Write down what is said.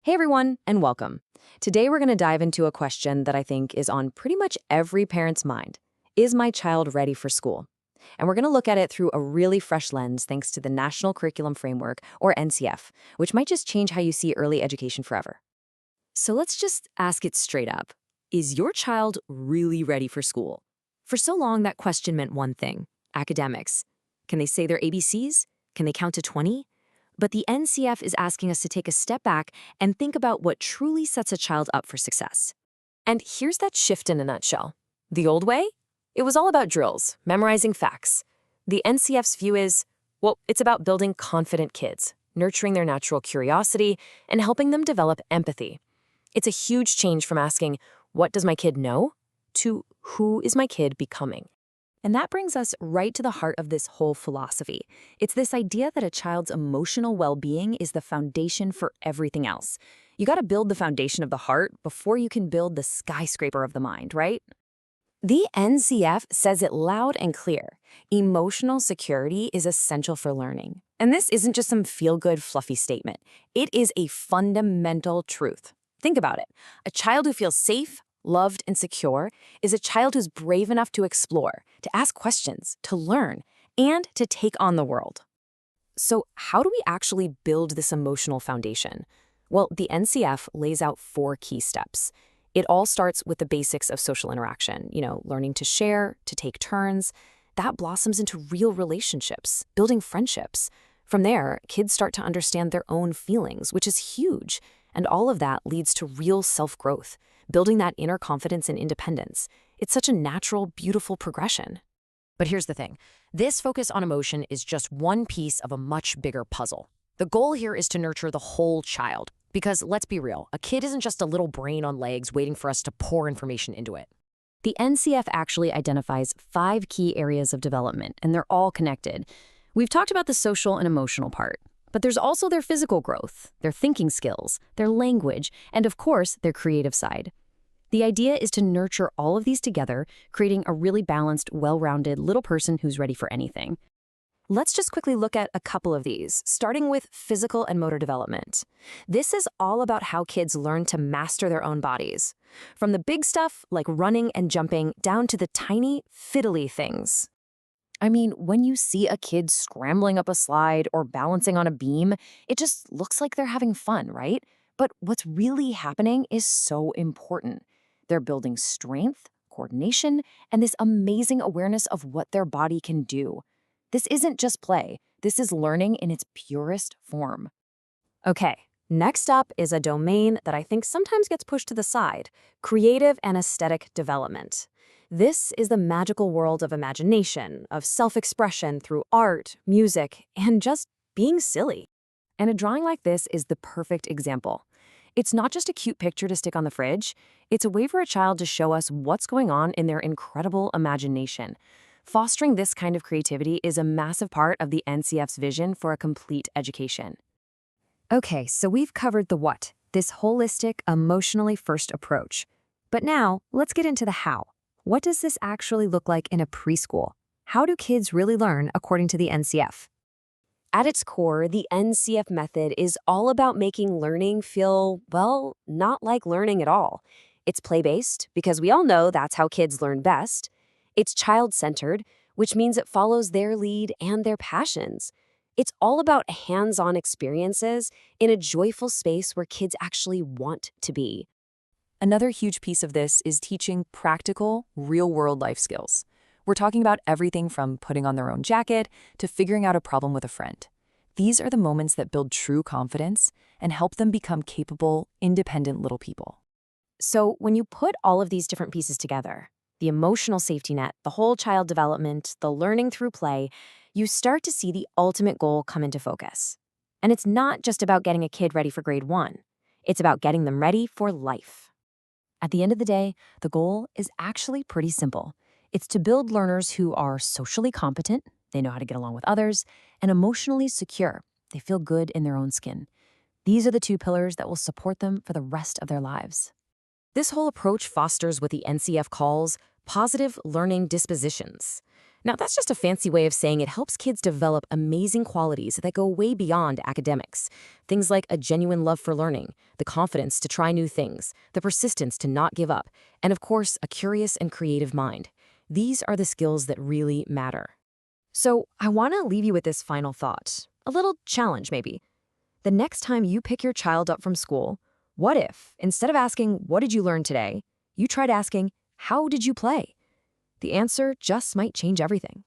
Hey everyone, and welcome. Today we're going to dive into a question that I think is on pretty much every parent's mind. Is my child ready for school? And we're going to look at it through a really fresh lens thanks to the National Curriculum Framework, or NCF, which might just change how you see early education forever. So let's just ask it straight up. Is your child really ready for school? For so long, that question meant one thing: academics. Can they say their ABCs? Can they count to 20? But the NCF is asking us to take a step back and think about what truly sets a child up for success. And here's that shift in a nutshell. The old way? It was all about drills, memorizing facts. The NCF's view is, well, it's about building confident kids, nurturing their natural curiosity, and helping them develop empathy. It's a huge change from asking, what does my kid know? To who is my kid becoming? And that brings us right to the heart of this whole philosophy. It's this idea that a child's emotional well-being is the foundation for everything else. You got to build the foundation of the heart before you can build the skyscraper of the mind, right? The NCF says it loud and clear. Emotional security is essential for learning. And this isn't just some feel-good, fluffy statement. It is a fundamental truth. Think about it. A child who feels safe, loved, and secure is a child who's brave enough to explore, to ask questions, to learn, and to take on the world. So how do we actually build this emotional foundation? Well, the NCF lays out 4 key steps. It all starts with the basics of social interaction, learning to share, to take turns. That blossoms into real relationships, building friendships. From there, kids start to understand their own feelings, which is huge. And all of that leads to real self-growth, building that inner confidence and independence. It's such a natural, beautiful progression. But here's the thing. This focus on emotion is just one piece of a much bigger puzzle. The goal here is to nurture the whole child. Because let's be real, a kid isn't just a little brain on legs waiting for us to pour information into it. The NCF actually identifies 5 key areas of development, and they're all connected. We've talked about the social and emotional part. But there's also their physical growth, their thinking skills, their language, and of course, their creative side. The idea is to nurture all of these together, creating a really balanced, well-rounded little person who's ready for anything. Let's just quickly look at a couple of these, starting with physical and motor development. This is all about how kids learn to master their own bodies. From the big stuff, like running and jumping, down to the tiny, fiddly things. I mean, when you see a kid scrambling up a slide or balancing on a beam, it just looks like they're having fun, right? But what's really happening is so important. They're building strength, coordination, and this amazing awareness of what their body can do. This isn't just play. This is learning in its purest form. Okay, next up is a domain that I think sometimes gets pushed to the side: creative and aesthetic development. This is the magical world of imagination, of self-expression through art, music, and just being silly. And a drawing like this is the perfect example. It's not just a cute picture to stick on the fridge. It's a way for a child to show us what's going on in their incredible imagination. Fostering this kind of creativity is a massive part of the NCF's vision for a complete education. Okay, so we've covered the what, this holistic, emotionally first approach. But now, let's get into the how. What does this actually look like in a preschool? How do kids really learn according to the NCF? At its core, the NCF method is all about making learning feel, well, not like learning at all. It's play-based, because we all know that's how kids learn best. It's child-centered, which means it follows their lead and their passions. It's all about hands-on experiences in a joyful space where kids actually want to be. Another huge piece of this is teaching practical, real-world life skills. We're talking about everything from putting on their own jacket to figuring out a problem with a friend. These are the moments that build true confidence and help them become capable, independent little people. So when you put all of these different pieces together, the emotional safety net, the whole child development, the learning through play, you start to see the ultimate goal come into focus. And it's not just about getting a kid ready for grade 1. It's about getting them ready for life. At the end of the day, the goal is actually pretty simple. It's to build learners who are socially competent, they know how to get along with others, and emotionally secure. They feel good in their own skin. These are the 2 pillars that will support them for the rest of their lives. This whole approach fosters what the NCF calls positive learning dispositions. Now, that's just a fancy way of saying it helps kids develop amazing qualities that go way beyond academics. Things like a genuine love for learning, the confidence to try new things, the persistence to not give up, and of course, a curious and creative mind. These are the skills that really matter. So, I want to leave you with this final thought, a little challenge maybe. The next time you pick your child up from school, what if, instead of asking, "What did you learn today?" you tried asking, "How did you play?" The answer just might change everything.